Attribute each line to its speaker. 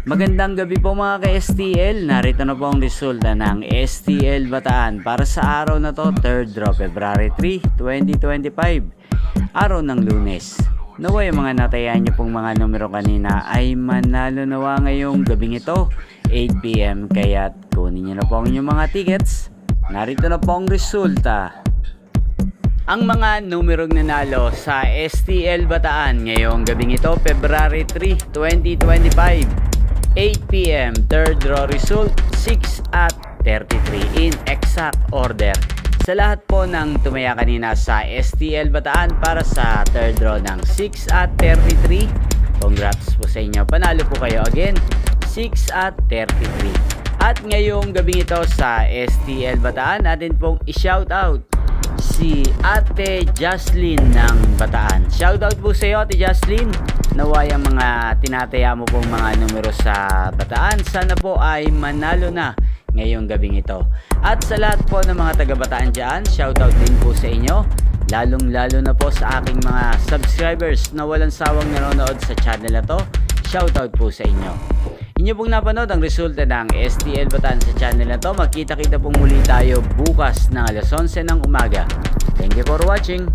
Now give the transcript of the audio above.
Speaker 1: Magandang gabi po mga ka-STL. Narito na po ang resulta ng STL Bataan para sa araw na to, 3rd draw, February 3, 2025. Araw ng Lunes. Naway mga natayan niyo pong mga numero kanina ay manalo nawa ngayong gabing ito, 8 PM. Kaya't kunin niyo na po ang inyong mga tickets. Narito na po ang resulta. Ang mga numerong nanalo sa STL Bataan ngayong gabing ito, February 3, 2025. 8 PM, 3rd draw result, 6 at 33 in exact order. Sa lahat po ng tumaya kanina sa STL Bataan para sa 3rd draw ng 6 at 33, congrats po sa inyo. Panalo po kayo again, 6 at 33. At ngayong gabing ito sa STL Bataan, natin pong i-shoutout si Ate Jocelyn ng Bataan. Shoutout po sa iyo, Ate Jocelyn. Naway ang mga tinataya mo pong mga numero sa Bataan, sana po ay manalo na ngayong gabing ito. At sa lahat po ng mga taga Bataan dyan, shoutout din po sa inyo. Lalong lalo na po sa aking mga subscribers na walang sawang nanonood sa channel na to. Shoutout po sa inyo. Inyo pong napanood ang resulta ng STL Bataan sa channel na to. Magkita-kita pong muli tayo bukas ng alas 11 ng umaga. Thank you for watching.